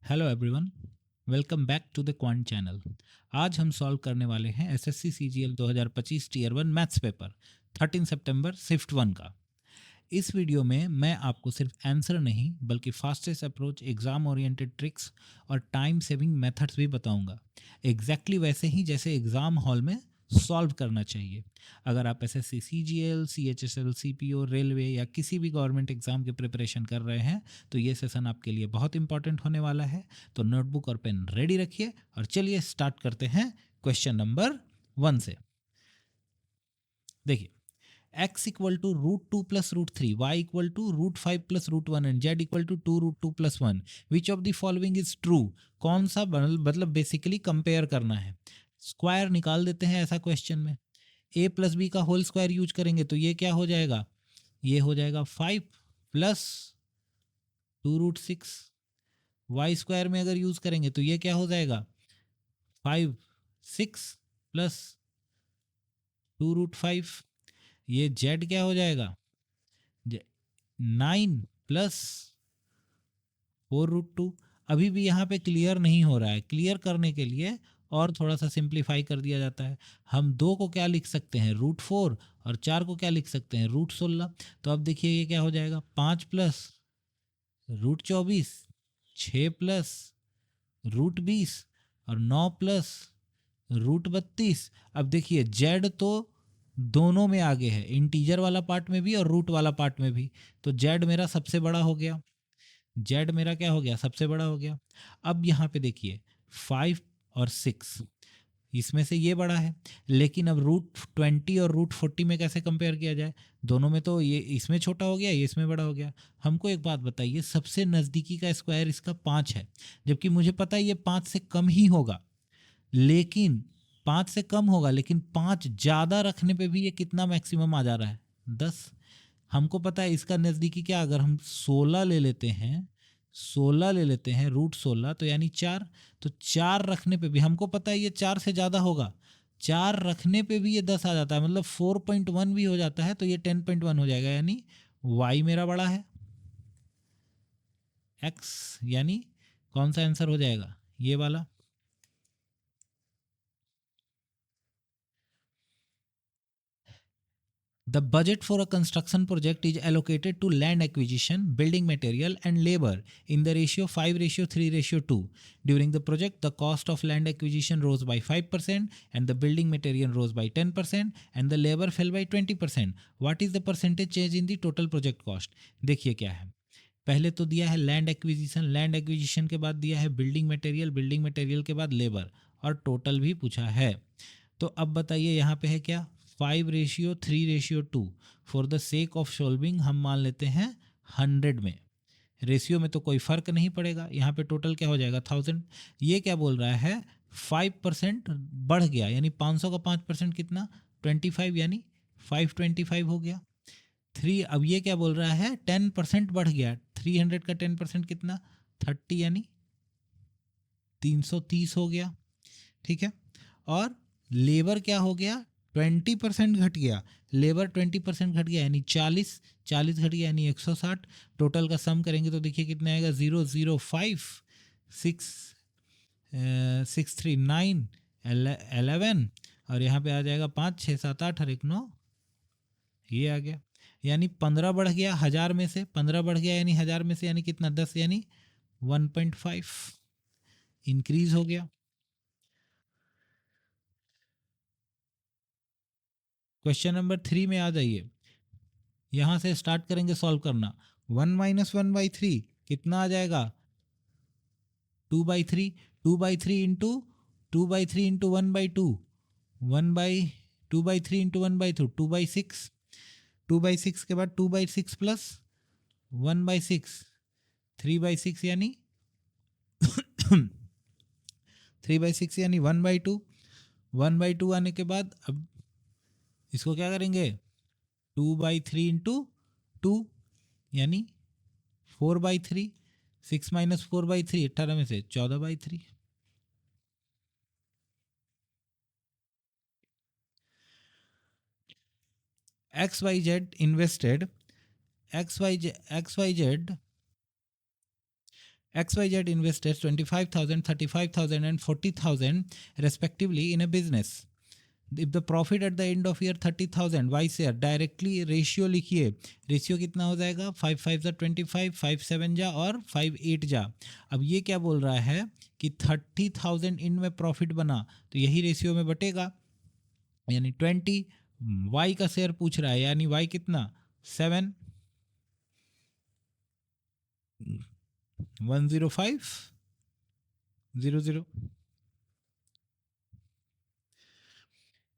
Hello everyone, welcome back to the quant channel. आज हम solve करने वाले हैं SSC CGL 2025 tier 1 maths paper 13 सितंबर शिफ्ट 1 का। इस वीडियो में मैं आपको सिर्फ आंसर नहीं बल्कि fastest approach, exam oriented tricks और टाइम सेविंग मेथड्स भी बताऊंगा, एग्जैक्टली वैसे ही जैसे एग्ज़ाम हॉल में सॉल्व करना चाहिए। अगर आप SSC CGL, CHSL, CPO, railway या किसी भी गवर्नमेंट एग्जाम की प्रिपरेशन कर रहे हैं तो ये सेशन आपके लिए बहुत इंपॉर्टेंट होने वाला है। तो नोटबुक और पेन रेडी रखिए और चलिए स्टार्ट करते हैं क्वेश्चन नंबर 1 से। देखिए, x equal to √2 plus √3, y equal to √5 plus √1 and z equal to 2 √2 plus 1। Which of the following is true? कौन सा मतलब बेसिकली कंपेयर करना है। स्क्वायर निकाल देते हैं ऐसा क्वेश्चन में। a प्लस बी का होल स्क्वायर यूज करेंगे तो ये क्या हो जाएगा, ये हो जाएगा 5 प्लस 2 √6। वाई स्क्वायर में अगर यूज करेंगे तो ये क्या हो जाएगा, 5 6 प्लस 2 √5। ये z क्या हो जाएगा, 9 प्लस 4 √2। अभी भी यहाँ पे क्लियर नहीं हो रहा है। क्लियर करने के लिए और थोड़ा सा सिंप्लीफाई कर दिया जाता है। हम 2 को क्या लिख सकते हैं, √4, और 4 को क्या लिख सकते हैं, √16। तो अब देखिए ये क्या हो जाएगा, 5 प्लस √24, 6 प्लस √20 और 9 प्लस √32। अब देखिए जेड तो दोनों में आगे है, इंटीजर वाला पार्ट में भी और रूट वाला पार्ट में भी। तो जेड मेरा सबसे बड़ा हो गया, जेड मेरा क्या हो गया, सबसे बड़ा हो गया। अब यहाँ पे देखिए 5 और 6, इसमें से ये बड़ा है, लेकिन अब √20 और √40 में कैसे कंपेयर किया जाए। दोनों में तो ये इसमें छोटा हो गया, ये इसमें बड़ा हो गया। हमको एक बात बताइए, सबसे नज़दीकी का स्क्वायर इसका 5 है, जबकि मुझे पता है ये 5 से कम ही होगा, लेकिन 5 से कम होगा, लेकिन 5 ज़्यादा रखने पे भी ये कितना मैक्सिमम आ जा रहा है, 10। हमको पता है इसका नज़दीकी क्या, अगर हम 16 ले लेते हैं, 16 ले लेते हैं √16 तो यानी 4। तो 4 रखने पे भी हमको पता है ये 4 से ज़्यादा होगा, 4 रखने पे भी ये 10 आ जाता है, मतलब 4.1 भी हो जाता है, तो ये 10.1 हो जाएगा। यानी y मेरा बड़ा है, x यानी कौन सा आंसर हो जाएगा, ये वाला। The budget for a construction project is allocated to land acquisition, building material, and labor in the ratio 5:3:2. During the project, the cost of land acquisition rose by 5%, and the building material rose by 10%, and the labor fell by 20%. What is the percentage change in the total project cost? देखिए क्या है, पहले तो दिया है land acquisition, land acquisition के बाद दिया है बिल्डिंग मटेरियल, बिल्डिंग मटेरियल के बाद लेबर, और टोटल भी पूछा है। तो अब बताइए यहाँ पे है क्या, 5:3:2। For the sake of solving हम मान लेते हैं 100 में। रेशियो में तो कोई फ़र्क नहीं पड़ेगा, यहाँ पे टोटल क्या हो जाएगा, 1000। ये क्या बोल रहा है, 5% बढ़ गया, यानी 500 का 5% कितना, 25, यानी 525 हो गया। 3, अब ये क्या बोल रहा है, 10% बढ़ गया, 300 का 10% कितना, 30, यानी 330 हो गया। ठीक है, और लेबर क्या हो गया, 20% घट गया, लेबर 20% घट गया, यानी 40, 40 घट गया, यानी 160। टोटल का सम करेंगे तो देखिए कितना आएगा, 005 6 639 11, और यहाँ पे आ जाएगा 5 6 7 8 और 1 9, ये आ गया। यानी 15 बढ़ गया, 1000 में से 15 बढ़ गया, यानी 1000 में से यानी कितना, 10, यानी 1.5 इंक्रीज हो गया। क्वेश्चन नंबर 3 में आ जाइए, यहाँ से स्टार्ट करेंगे सॉल्व करना। 1 - 1/3 कितना आ जाएगा, 2/3, 2/3 इंटू 2/3 इंटू 1/2, 2/3 इंटू 1/2, 2/6, 2/6 के बाद 2/6 प्लस 1/6, 3/6, यानी 3/6 यानी 1/2। 1/2 आने के बाद अब इसको क्या करेंगे, 2/3 इंटू 2, यानी 4/3, 6 - 4/3 18 में से 14/3। XYZ invested XYZ XYZ invested 25,000, 35,000 and 40,000 respectively in a business. If the profit at the end of year 30,000, Y share directly ratio लिखिए. रेशियो कितना हो जाएगा? 5 5 जा 25, 5 7 जा और 5 8 जा. अब ये क्या बोल रहा है कि 30,000 इन में प्रॉफिट बना तो यही रेशियो में बटेगा, यानी 20. Y का शेयर पूछ रहा है, यानी Y कितना? 7 10500.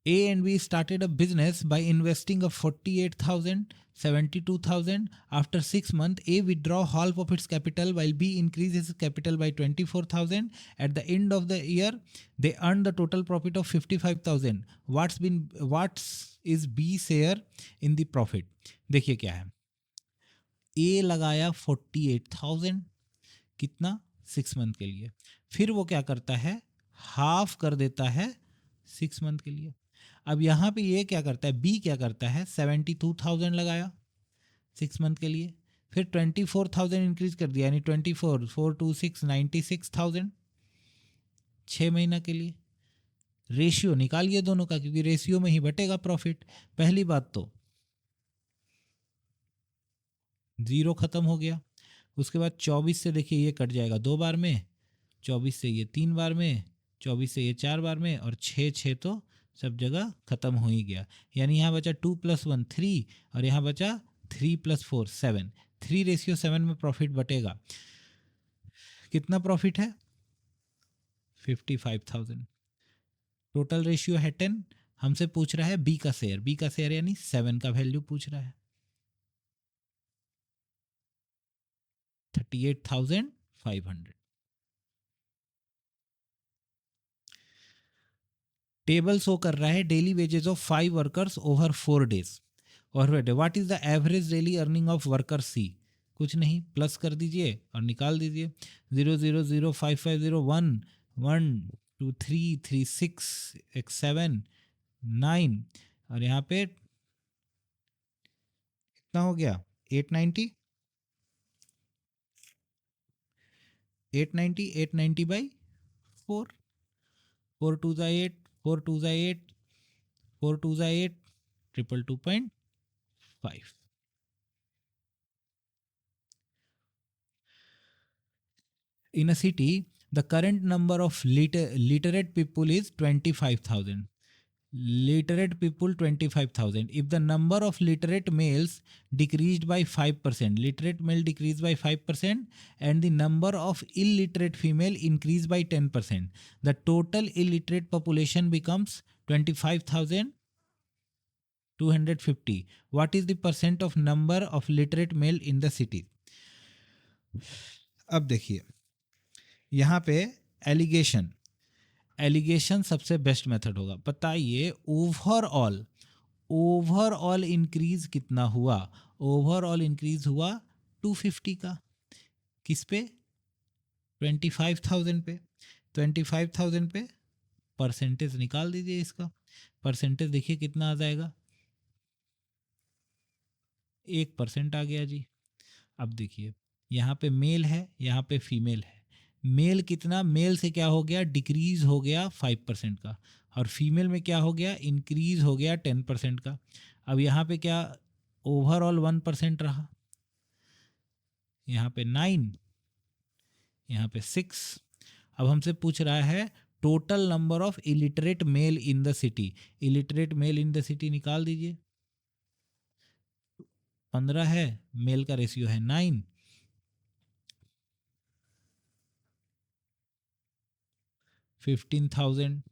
A and B started a business by investing of 48,000, 72,000. After 6 months, A withdraw half of its capital while B increases its capital by 24,000. At the end of the year, they earned the total profit of 55,000. What's is B share in the profit? देखिए क्या है. A लगाया 48,000, कितना? 6 month के लिए. फिर वो क्या करता है? हाफ कर देता है 6 मंथ के लिए. अब यहाँ पे ये क्या करता है? बी क्या करता है? 72,000 लगाया 6 मंथ के लिए, फिर 24,000 इंक्रीज कर दिया, यानी 24 426 96,000 6 महीना के लिए. रेशियो निकालिए दोनों का, क्योंकि रेशियो में ही बटेगा प्रॉफिट. पहली बात तो जीरो खत्म हो गया. उसके बाद 24 से देखिए ये कट जाएगा 2 बार में, 24 से ये 3 बार में, 24 से ये 4 बार में, और 6 तो सब जगह खत्म हो ही गया. यानी यहाँ बचा 2 + 1 3 और यहाँ बचा 3 + 4 7. 3:7 में प्रॉफिट बटेगा. कितना प्रॉफिट है? 55,000. टोटल रेशियो है 10. हमसे पूछ रहा है बी का शेयर. बी का शेयर यानी 7 का वैल्यू पूछ रहा है. 38,500. टेबल शो कर रहा है daily wages of 5 workers over 4 days. और what is the average daily earning of worker C? कुछ नहीं, प्लस कर दीजिए और निकाल दीजिए. 0 0 0 5 5 0 1 1 2 3 3 6 1 7 9 और यहाँ पे कितना हो गया? 890. 890 by 4. 4 2 जा 8, 4 2 जा 8, 4 2 जा 8, 222.5. In a city, the current number of literate people is 25,000. Literate people 25,000. If the number of literate males decreased by 5%, literate male decreased by 5%, and the number of illiterate female increased by 10%, the total illiterate population becomes 25,250. What is the percent of number of literate male in the city? अब देखिए यहाँ पे allegation सबसे best method होगा. बताइए overall increase कितना हुआ? Overall increase हुआ 250 का. किस पे? 25,000 पे. 25,000 पे परसेंटेज निकाल दीजिए. इसका परसेंटेज देखिए कितना आ जाएगा. 1% आ गया जी. अब देखिए यहाँ पे मेल है, यहाँ पे फीमेल है. मेल कितना? मेल से क्या हो गया? डिक्रीज हो गया 5% का. और फीमेल में क्या हो गया? इंक्रीज हो गया 10% का. अब यहाँ पे क्या? ओवरऑल 1% रहा. यहाँ पे 9, यहाँ पे 6. अब हमसे पूछ रहा है total number of illiterate male in the city. Illiterate male in the city निकाल दीजिए. 15 है, मेल का रेशियो है 9. 15,000.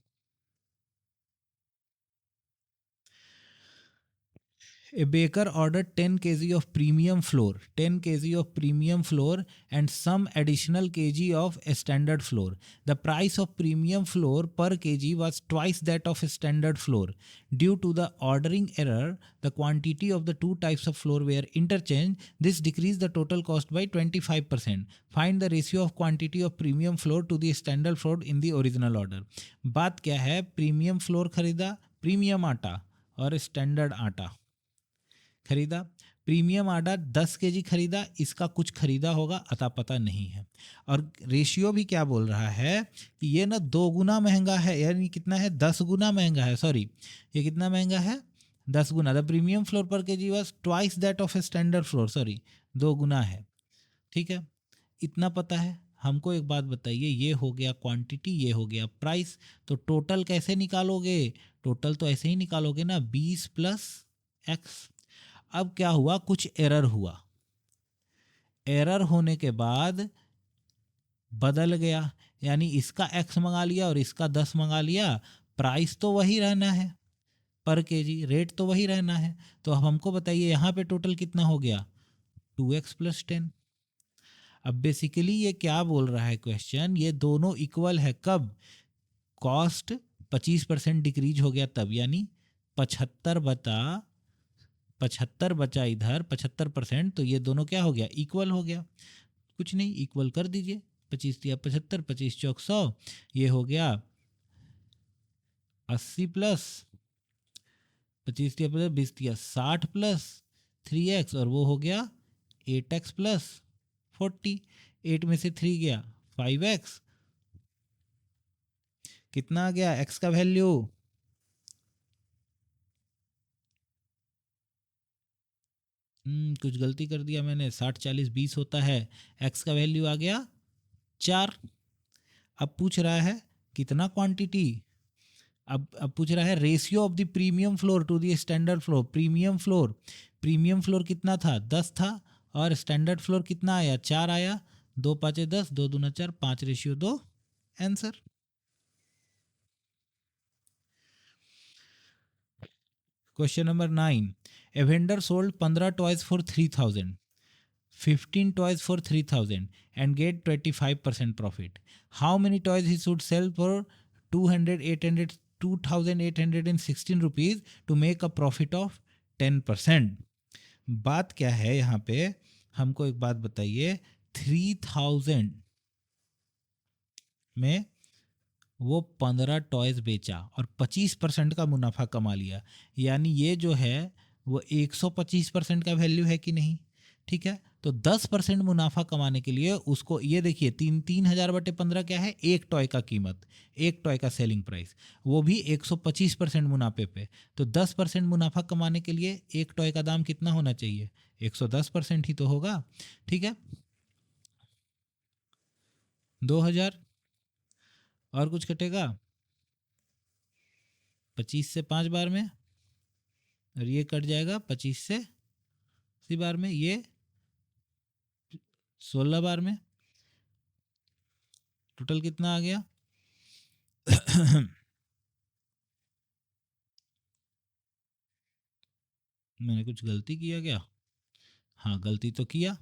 A baker ordered 10 kg of premium flour, 10 kg of premium flour and some additional kg of standard flour. The price of premium flour per kg was twice that of standard flour. Due to the ordering error, the quantity of the two types of flour were interchanged. This decreased the total cost by 25%. Find the ratio of quantity of premium flour to the standard flour in the original order. बात क्या है? Premium floor खरीदा, premium आटा और standard आटा खरीदा. Premium order 10 KG खरीदा, इसका कुछ खरीदा होगा, अता पता नहीं है। और रेशियो भी क्या बोल रहा है कि ये ना 2 गुना महंगा है, यानी कितना है, 10 गुना महंगा है, सॉरी ये कितना महंगा है, 10 गुना। द प्रीमियम फ्लोर पर KG was twice that of a standard floor, sorry 2 गुना है। ठीक है, इतना पता है। हमको एक बात बताइए, ये हो गया क्वांटिटी, ये हो गया प्राइस, तो टोटल कैसे निकालोगे? टोटल तो ऐसे ही निकालोगे ना, 20 प्लस एक्स। अब क्या हुआ, कुछ एरर हुआ, एरर होने के बाद बदल गया, यानी इसका एक्स मंगा लिया और इसका 10 मंगा लिया, प्राइस तो वही रहना है पर केजी, रेट तो वही रहना है। तो अब हमको बताइए यहाँ पे टोटल कितना हो गया, 2x प्लस 10। अब बेसिकली ये क्या बोल रहा है क्वेश्चन, ये दोनों इक्वल है कब, कॉस्ट 25% डिक्रीज हो गया तब, यानी 75 बचा इधर 75%, तो ये दोनों क्या हो गया, इक्वल हो गया। कुछ नहीं, इक्वल कर दीजिए, 25 दिया 75, 25 चौक 100, ये हो गया 80 प्लस 25 दिया 50, 20 दिया 60 प्लस 3x, और वो हो गया 8x प्लस 40। 8 में से 3 गया 5x, कितना आ गया x का वैल्यू, कुछ गलती कर दिया मैंने, 60 40 20 होता है, x का वैल्यू आ गया 4। अब पूछ रहा है कितना क्वांटिटी, अब पूछ रहा है ratio of the premium floor to the standard floor. Premium floor कितना था, 10 था, और स्टैंडर्ड फ्लोर कितना आया, 4 आया, 2 5 10, 2 दूना 4, 5:2, answer. Question number 9, a vendor sold 15 toys for 3000, 15 toys for 3000 and get 25% profit. How many toys he should sell for 200 800 2816 rupees to make a profit of 10%? बात क्या है यहाँ पे, हमको एक बात बताइए, 3000 में वो 15 टॉयज बेचा और 25% का मुनाफा कमा लिया, यानी ये जो है वो 125% का वैल्यू है कि नहीं? ठीक है, तो 10% मुनाफा कमाने के लिए उसको, ये देखिए 3000/15 क्या है, एक टॉय का कीमत, एक टॉय का सेलिंग प्राइस, वो भी 125% मुनाफे पे। तो 10% मुनाफा कमाने के लिए एक टॉय का दाम कितना होना चाहिए, 110% ही तो होगा। ठीक है, 2000, और कुछ कटेगा 25 से 5 बार में, और ये कट जाएगा 25 से 80 बार में, ये 16 बार में, टोटल कितना आ गया मैंने कुछ गलती किया क्या? हाँ, गलती तो किया।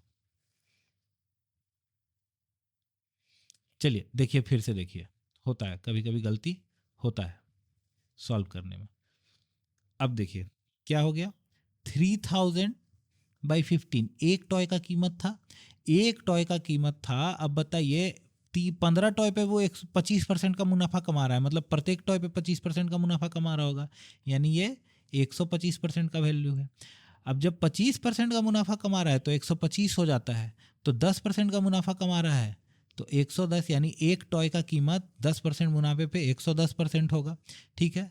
चलिए देखिए, फिर से देखिए, होता है कभी कभी गलती, होता है सॉल्व करने में। अब देखिए क्या हो गया, 3000/15, एक टॉय का कीमत था, एक टॉय का कीमत था। अब बताइए 15 टॉय पे वो 25% का मुनाफा कमा रहा है, मतलब प्रत्येक टॉय पे 25% का मुनाफा कमा रहा होगा, यानी ये 125% का वैल्यू है। अब जब 25% का मुनाफा कमा रहा है तो 125 हो जाता है, तो 10% का मुनाफा कमा रहा है तो 110, यानी एक टॉय का कीमत 10% मुनाफे पे 110% होगा। ठीक है,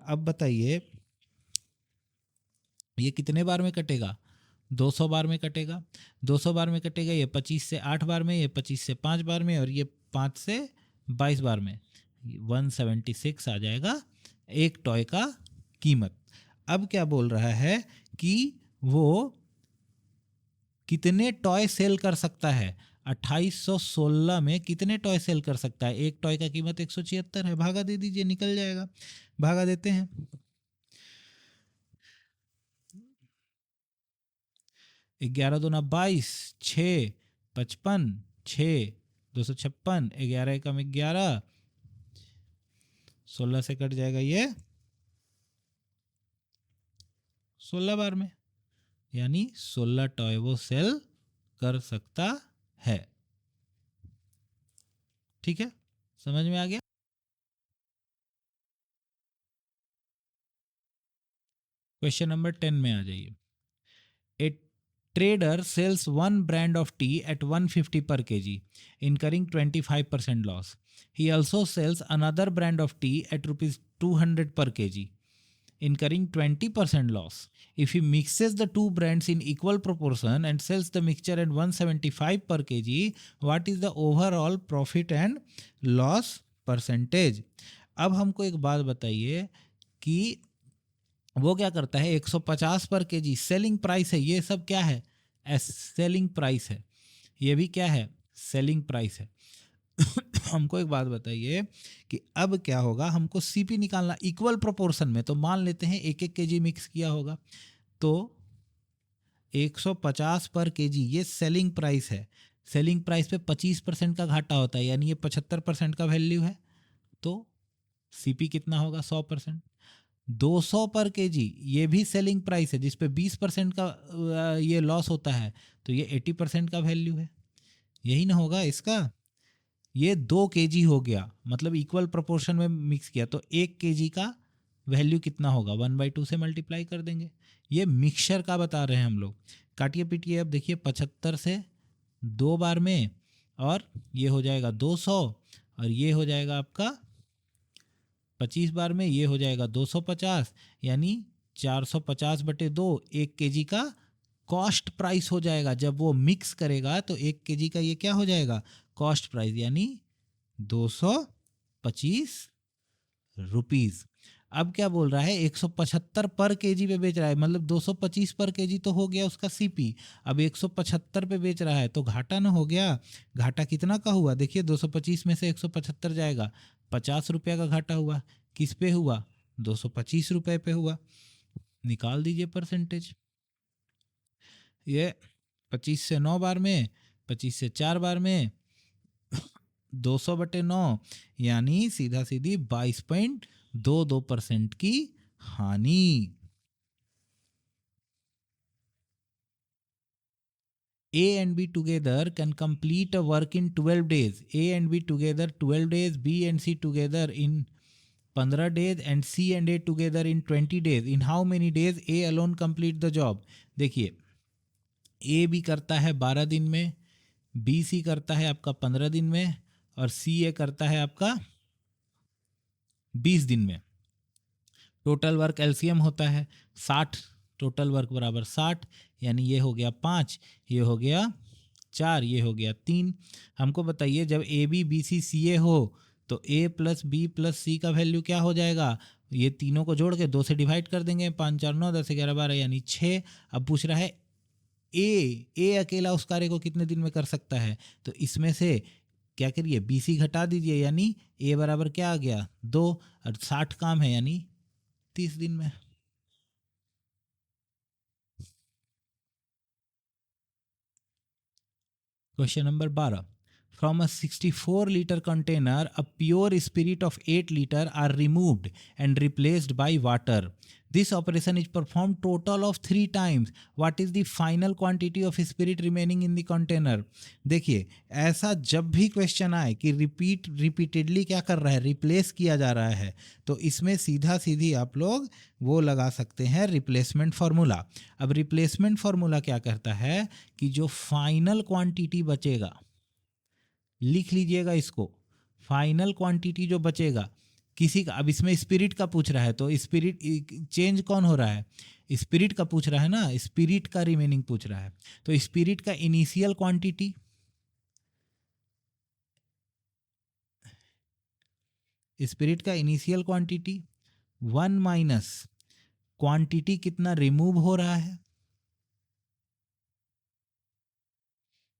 अब बताइए ये कितने बार में कटेगा, 200 बार में कटेगा। 200 बार में कटेगा, ये 25 से 8 बार में, ये 25 से 5 बार में, और ये 5 से 22 बार में, 176 आ जाएगा एक टॉय का कीमत। अब क्या बोल रहा है कि वो कितने टॉय सेल कर सकता है, 2816 में कितने टॉय सेल कर सकता है। एक टॉय का कीमत 176 है, भागा दे दीजिए, निकल जाएगा, भागा देते हैं। 11 दूना 22, 6 55, 6 256, 11 एकम 11, 16 से कट जाएगा ये 16 बार में, यानी 16 टॉय वो सेल कर सकता है। ठीक है, समझ में आ गया। क्वेश्चन नंबर 10 में आ जाइए। Trader sells one brand of tea at 150 per kg, incurring 25% loss. He also sells another brand of tea at rupees 200 per kg, incurring 20% loss. If he mixes the two brands in equal proportion and sells the mixture at 175 per kg, what is the overall profit and loss percentage? अब हमको एक बात बताइए कि वो क्या करता है, 150 पर केजी सेलिंग प्राइस है, ये सब क्या है, सेलिंग प्राइस है, ये भी क्या है, सेलिंग प्राइस है। हमको एक बात बताइए कि अब क्या होगा, हमको सीपी निकालना इक्वल प्रोपोर्शन में, तो मान लेते हैं 1-1 केजी मिक्स किया होगा, तो 150 पर केजी ये सेलिंग प्राइस है। सेलिंग प्राइस पे 25% का घाटा होता है, यानी ये 75% का वैल्यू है, तो सीपी कितना होगा, 100%। 200 पर केजी ये भी सेलिंग प्राइस है, जिसपे 20% का ये लॉस होता है, तो ये 80% का वैल्यू है, यही ना होगा इसका। ये 2 केजी हो गया, मतलब इक्वल प्रोपोर्शन में मिक्स किया, तो 1 केजी का वैल्यू कितना होगा, 1/2 से मल्टीप्लाई कर देंगे। ये मिक्सचर का बता रहे हैं हम लोग। काटिए पीटिए, अब देखिए 75 से 2 बार में, और ये हो जाएगा 200, और ये हो जाएगा आपका 25 बार में, ये हो जाएगा 250, यानी 450/2 1 केजी का कॉस्ट प्राइस हो जाएगा। जब वो मिक्स करेगा तो 1 केजी का ये क्या हो जाएगा, कॉस्ट प्राइस, यानी 225 रुपीज़। अब क्या बोल रहा है, 175 पर केजी पे बेच रहा है, मतलब 225 पर केजी तो हो गया उसका सीपी, अब 175 पे बेच रहा है, तो घाटा ना हो गया। घाटा कितना का हुआ, देखिए 225 में से 175 जाएगा, 50 रुपये का घाटा हुआ। किस पे हुआ, 225 रुपये पे हुआ। निकाल दीजिए परसेंटेज। ये 25 से 9 बार में, 25 से 4 बार में, 200/9, यानी सीधा सीधी 22.22% की हानि। A and B together can complete a work in 12 days. A and B together 12 days, B and C together in 15 days, and C and A together in 20 days. In how many days A alone complete the job? देखिए, A B करता है 12 दिन में, B C करता है आपका 15 दिन में, और C A करता है आपका 20 दिन में। टोटल वर्क एलसीएम होता है 60, टोटल वर्क बराबर 60, यानी ये हो गया 5, ये हो गया 4, ये हो गया 3। हमको बताइए, जब ए बी बी सी सी ए हो, तो ए प्लस बी प्लस सी का वैल्यू क्या हो जाएगा, ये तीनों को जोड़ के 2 से डिवाइड कर देंगे, 5 4 9 10 11 12, यानी 6। अब पूछ रहा है ए अकेला उस कार्य को कितने दिन में कर सकता है, तो इसमें से क्या करिए, बी सी घटा दीजिए, यानी ए बराबर क्या आ गया, 2, और 60 काम है, यानी 30 दिन में। Question number 12, from a 64-liter container a pure spirit of 8 liter are removed and replaced by water. This operation is performed total of 3 times. What is the final quantity of spirit remaining in the container? देखिए, ऐसा जब भी question आए कि repeatedly क्या कर रहा है, रिप्लेस किया जा रहा है, तो इसमें सीधा सीधी आप लोग वो लगा सकते हैं रिप्लेसमेंट फार्मूला। अब रिप्लेसमेंट फार्मूला क्या कहता है कि जो फाइनल क्वांटिटी बचेगा, लिख लीजिएगा इसको, फाइनल क्वांटिटी जो बचेगा किसी का, अब इसमें स्पिरिट का पूछ रहा है, तो स्पिरिट चेंज कौन हो रहा है, स्पिरिट का पूछ रहा है ना, स्पिरिट का रिमेनिंग पूछ रहा है, तो स्पिरिट का इनिशियल क्वांटिटी, स्पिरिट का इनिशियल क्वांटिटी 1 माइनस क्वांटिटी कितना रिमूव हो रहा है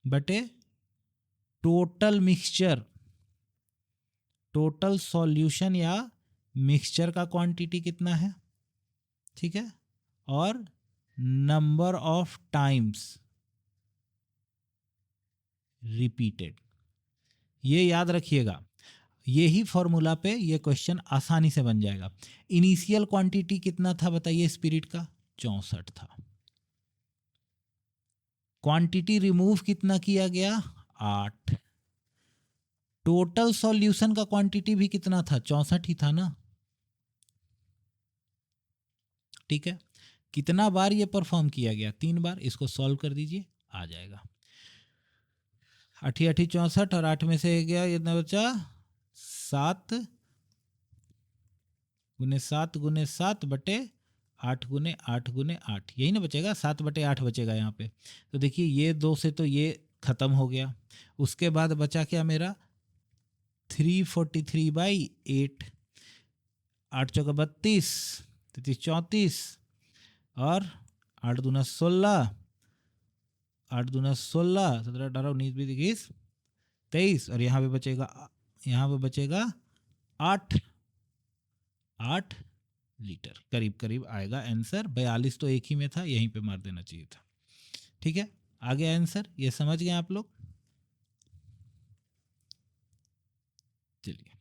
बटे टोटल मिक्सचर, टोटल सॉल्यूशन या मिक्सचर का क्वांटिटी कितना है, ठीक है, और नंबर ऑफ टाइम्स रिपीटेड। ये याद रखिएगा, यही फॉर्मूला पे ये क्वेश्चन आसानी से बन जाएगा। इनिशियल क्वांटिटी कितना था बताइए स्पिरिट का, 64 था। क्वांटिटी रिमूव कितना किया गया, 8। टोटल सॉल्यूशन का क्वांटिटी भी कितना था, 64 ही था ना, ठीक है। कितना बार ये परफॉर्म किया गया? 3 बार। इसको सॉल्व कर दीजिए, आ जाएगा। 8 8 64 और 8 में से गया कितना बचा? 7 गुने 7 गुने 7 बटे 8 गुने 8 गुने 8, यही ना बचेगा, 7 बटे 8 बचेगा यहाँ पे। तो देखिए ये 2 से तो ये खत्म हो गया। उसके बाद बचा क्या मेरा? 343/8, 8 चौका 32, 33 34 और 8 दूना 16, 8 दूना 16, 17 18 19 20 21 23 और यहाँ पे बचेगा 8 लीटर करीब करीब आएगा आंसर। 42 तो एक ही में था, यहीं पे मार देना चाहिए था। ठीक है, आ गया आंसर, ये समझ गए आप लोग? चलिए,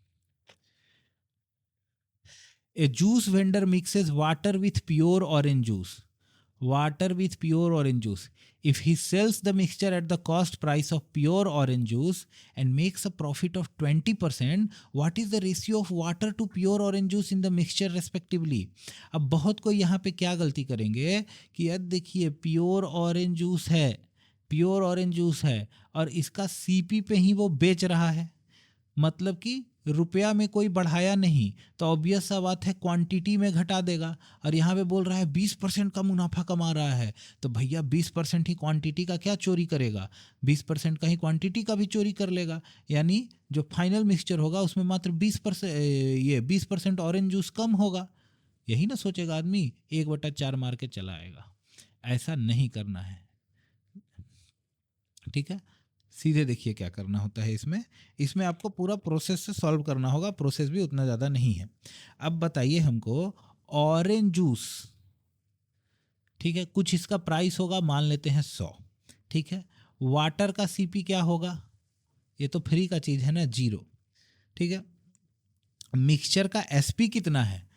a juice vendor mixes water with pure orange juice, water with pure orange juice. If he sells the mixture at the cost price of pure orange juice and makes a profit of 20%, what is the ratio of water to pure orange juice in the mixture respectively? अब बहुत कोई यहाँ पे क्या गलती करेंगे कि यार देखिए प्योर ऑरेंज जूस है, प्योर ऑरेंज जूस है और इसका सीपी पे ही वो बेच रहा है, मतलब कि रुपया में कोई बढ़ाया नहीं, तो ऑब्वियस सा बात है क्वांटिटी में घटा देगा। और यहाँ पे बोल रहा है 20% का मुनाफा कमा रहा है, तो भैया 20% ही क्वांटिटी का क्या चोरी करेगा? 20% का ही क्वांटिटी का भी चोरी कर लेगा। यानी जो फाइनल मिक्सचर होगा उसमें मात्र 20% ऑरेंज जूस कम होगा। यही ना सोचेगा आदमी, 1/4 मार के चला आएगा। ऐसा नहीं करना है, ठीक है। सीधे देखिए क्या करना होता है इसमें आपको पूरा प्रोसेस से सॉल्व करना होगा, प्रोसेस भी उतना ज़्यादा नहीं है। अब बताइए हमको ऑरेंज जूस, ठीक है, कुछ इसका प्राइस होगा, मान लेते हैं 100, ठीक है। वाटर का सीपी क्या होगा? ये तो फ्री का चीज़ है ना, 0, ठीक है। मिक्सचर का एसपी कितना है?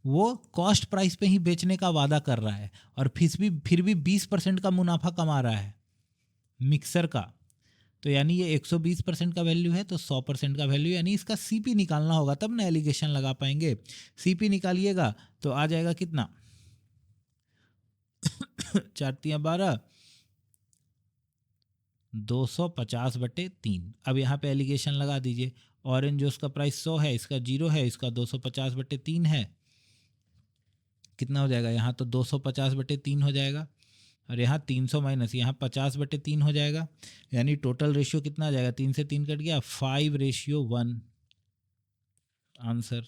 वो कॉस्ट प्राइस पे ही बेचने का वादा कर रहा है और फिर भी 20% का मुनाफा कमा रहा है मिक्सर का। तो यानी ये 120% का वैल्यू है, तो 100% का वैल्यू, यानी इसका सीपी निकालना होगा तब ना एलिगेशन लगा पाएंगे। सीपी निकालिएगा तो आ जाएगा कितना? 4 × 12, 250/3। अब यहाँ पे एलिगेशन लगा दीजिए। ऑरेंज जूस का प्राइस 100 है, इसका 0 है, इसका 250/3 है। कितना हो जाएगा? यहाँ तो 250/3 हो जाएगा और यहाँ 300 माइनस यहाँ 50/3 हो जाएगा। यानी टोटल रेशियो कितना आ जाएगा? 3 से 3 कट गया, 5:1 answer.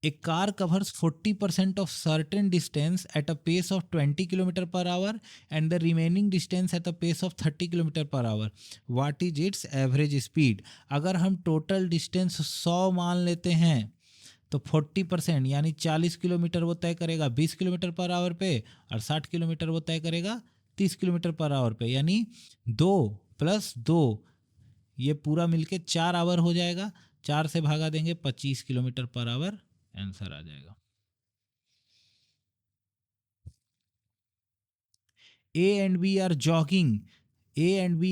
A car covers 40% of certain distance at a pace of 20 km/h and the remaining distance at a pace of 30 km/h. What is its average speed? अगर हम टोटल डिस्टेंस 100 मान लेते हैं तो 40% यानी 40 किलोमीटर वो तय करेगा 20 km/h पे और 60 किलोमीटर वो तय करेगा 30 km/h पे। यानी 2 + 2 ये पूरा मिलके 4 आवर हो जाएगा। 4 से भागा देंगे 25 km/h, आंसर आ जाएगा। A and B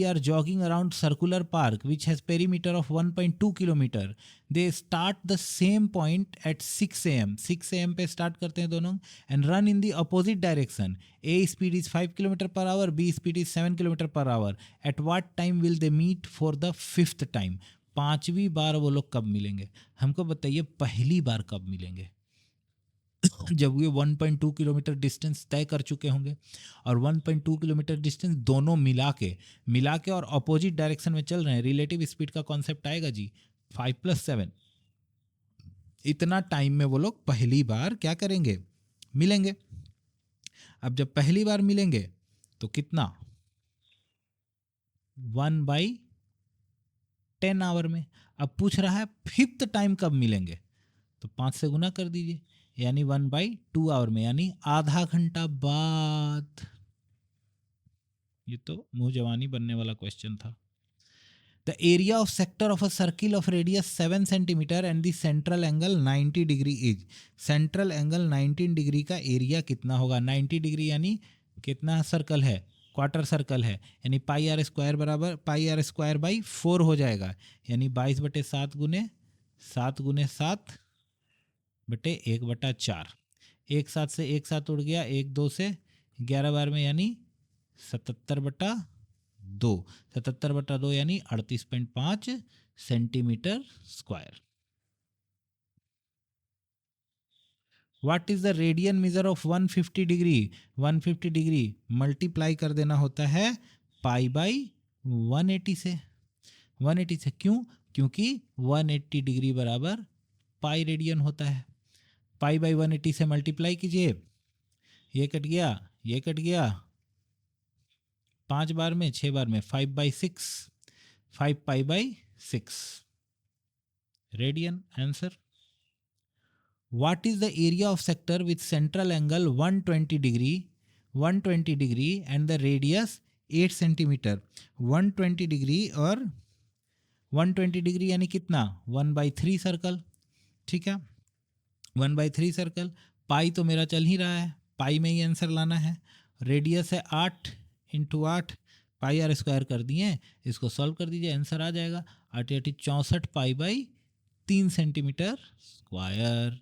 are jogging around circular park which has perimeter of 1.2 km. They start the same point at 6 am. 6 am पे start करते हैं दोनों and run in the opposite direction. A speed is 5 km/h, B speed is 7 km/h. At what time will they meet for the 5th time? 5वीं बार वो लोग कब मिलेंगे? हमको बताइए पहली बार कब मिलेंगे? जब ये 1.2 किलोमीटर डिस्टेंस तय कर चुके होंगे और 1.2 किलोमीटर डिस्टेंस दोनों मिला के और अपोजिट डायरेक्शन में चल रहे हैं। रिलेटिव स्पीड का कॉन्सेप्ट आएगा जी, 5 + 7, इतना टाइम में वो लोग पहली बार क्या करेंगे? मिलेंगे। अब जब पहली बार मिलेंगे तो कितना? 1/10 आवर में। अब पूछ रहा है 5th टाइम कब मिलेंगे, तो 5 से गुना कर दीजिए, यानी 1/2 आवर में, यानी आधा घंटा बाद। ये तो मुंह जवानी बनने वाला क्वेश्चन था। The area of sector of a circle of radius 7 centimetre and the central angle 90 degree is. Central angle 19 degree का एरिया कितना होगा? 90 डिग्री यानी कितना सर्कल है? क्वार्टर सर्कल है, यानी πr² बराबर πr²/4 हो जाएगा, यानी 22/7 गुने 7 गुने 7 बटे 1/4। एक साथ से एक साथ उड़ गया, 1 2 से 11 बार में यानी 77/2। 77/2 यानी 38.5 centimetre square. What is the radian measure of 150 degree? 150 degree multiply कर देना होता है पाई बाई 180 से। 180 से क्यों? क्योंकि 180 डिग्री बराबर पाई रेडियन होता है। पाई बाई 180 से मल्टीप्लाई कीजिए, ये कट गया, ये कट गया, 5 बार में, 6 बार में, 5/6, 5 pi by 6 radian answer. What is the area of sector with central angle 120 degree, 120 degree and the radius 8 centimetre? 120 degree और 120 डिग्री यानी कितना? 1/3 सर्कल। ठीक है, 1/3 सर्कल। पाई तो मेरा चल ही रहा है, पाई में ही आंसर लाना है। रेडियस है 8 × 8, पाई आर स्क्वायर कर दिए, इसको सॉल्व कर दीजिए, आंसर आ जाएगा 8 8 64 pi by 3 centimetre square.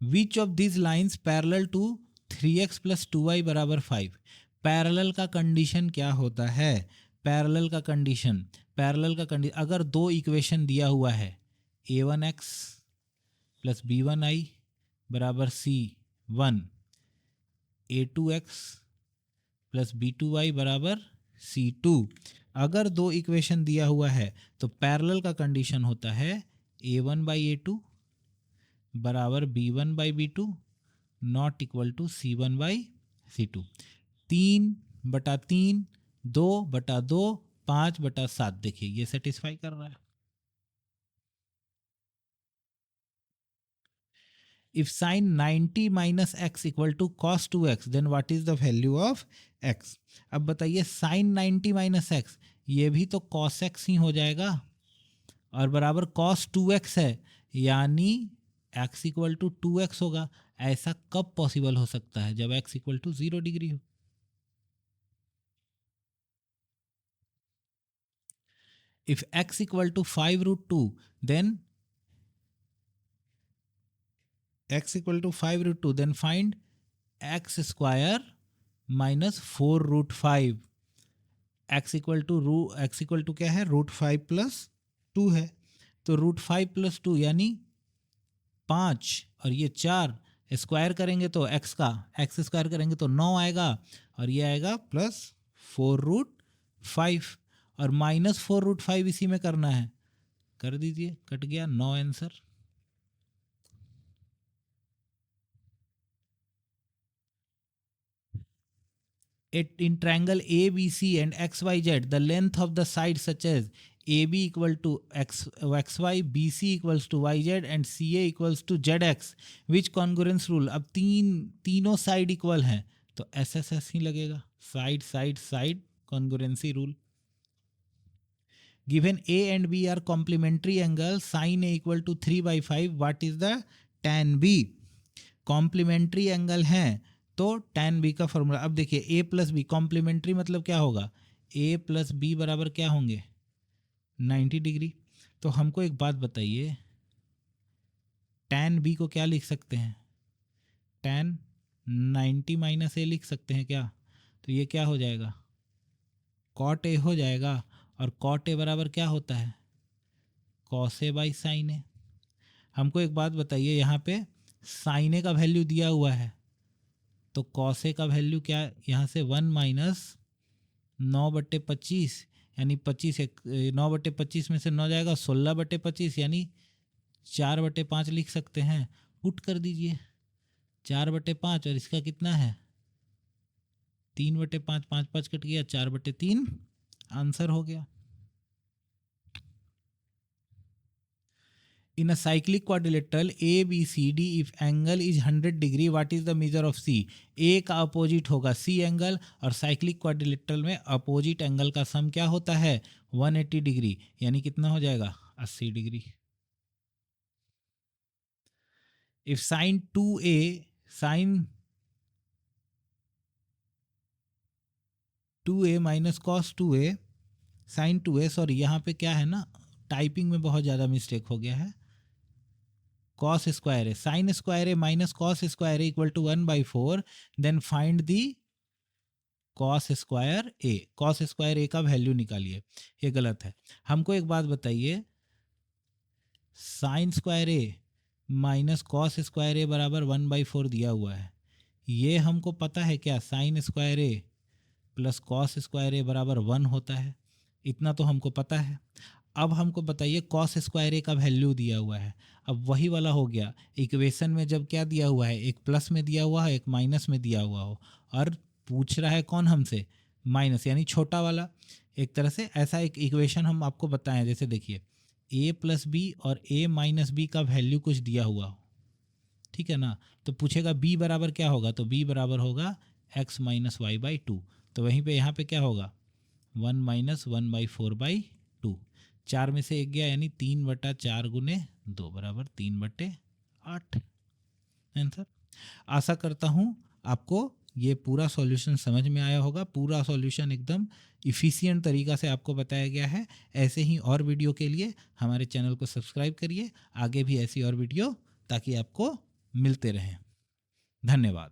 Which of this lines parallel to 3x + 2y = 5? Parallel का कंडीशन क्या होता है? पैरेलल का कंडीशन, अगर दो इक्वेशन दिया हुआ है, a1x + b1i = c1, a2x + b2y = c2। अगर दो इक्वेशन दिया हुआ है तो पैरेलल का कंडीशन होता है a1/a2 बराबर b1/b2 not equal to c1/c2। 3/3, 2/2, 5/7। देखिए ये सेटिस्फाई कर रहा है। If sine 90 - x = cos 2x then what is the value of x? अब बताइए, साइन 90 - x, ये भी तो cos x ही हो जाएगा और बराबर cos 2x है, यानी x = 2x होगा। ऐसा कब पॉसिबल हो सकता है? जब x = 0 डिग्री हो। If x = 5√2 then x = 5√2 then find x² - 4√5। x = क्या है? √5 + 2 है, तो √5 + 2 यानी 5 और ये 4, स्क्वायर करेंगे तो x का, x स्क्वायर करेंगे तो 9 आएगा और ये आएगा +4√5 और -4√5 इसी में करना है, कर दीजिए, कट गया, 9 answer. In triangle ABC and XYZ, the length of the sides such as AB = XY, BC = YZ and CA = ZX, which congruence rule? अब तीनों साइड इक्वल हैं तो SSS ही लगेगा, side side side congruency rule. Given A and B are complementary angles, sin A = 3/5, what is the tan B? Complementary angle हैं तो tan b का formula, अब देखिए a + b कॉम्प्लीमेंट्री मतलब क्या होगा? a + b बराबर क्या होंगे? 90 डिग्री। तो हमको एक बात बताइए, tan b को क्या लिख सकते हैं? tan 90 - a लिख सकते हैं क्या? तो ये क्या हो जाएगा? cot a हो जाएगा और cot a बराबर क्या होता है? cos a/sin a। हमको एक बात बताइए, यहाँ पे sin a का वैल्यू दिया हुआ है तो cos a का वैल्यू क्या? यहाँ से 1 - 9/25 यानी 9/25 में से 9 जाएगा, 16/25 यानी 4/5 लिख सकते हैं। पुट कर दीजिए 4/5 और इसका कितना है? 3/5, 5 5 कट गया, 4/3 आंसर हो गया। In a cyclic quadrilateral ABCD, if angle is 100 degree, what is the measure of C? A का अपोजिट होगा C एंगल और साइक्लिक क्वाड्रिलेटरल में अपोजिट एंगल का सम क्या होता है? 180 डिग्री, यानी कितना हो जाएगा? 80 degree. If sin 2A - cos 2A sine 2s, और यहाँ पे क्या है ना, टाइपिंग में बहुत ज़्यादा मिस्टेक हो गया है, cos square A, sine square A minus cos square A equal to 1/4, then find the cos square A, cos square A का वैल्यू निकालिए, ये गलत है। हमको एक बात बताइए, sign square A minus cos square ए बराबर 1/4 दिया हुआ है, ये हमको पता है क्या, साइन स्क्वायर ए प्लस कॉस स्क्वायर ए बराबर 1 होता है, इतना तो हमको पता है। अब हमको बताइए कॉस स्क्वायर ए का वैल्यू दिया हुआ है, अब वही वाला हो गया, इक्वेशन में जब क्या दिया हुआ है, एक प्लस में दिया हुआ है, एक माइनस में दिया हुआ हो, और पूछ रहा है कौन हमसे, माइनस, यानी छोटा वाला। एक तरह से ऐसा एक इक्वेशन हम आपको बताएं, जैसे देखिए a प्लस बी और a माइनस बी का वैल्यू कुछ दिया हुआ हो, ठीक है ना, तो पूछेगा b बराबर क्या होगा, तो b बराबर होगा x minus y by two, तो वहीं पे यहाँ पे क्या होगा 1 माइनस 1/4/2, 4 में से 1 गया, यानी 3/4 गुने 2 बराबर 3/8 आंसर। आशा करता हूँ आपको ये पूरा सॉल्यूशन समझ में आया होगा, पूरा सॉल्यूशन एकदम इफ़िशियंट तरीक़ा से आपको बताया गया है। ऐसे ही और वीडियो के लिए हमारे चैनल को सब्सक्राइब करिए, आगे भी ऐसी और वीडियो ताकि आपको मिलते रहें। धन्यवाद।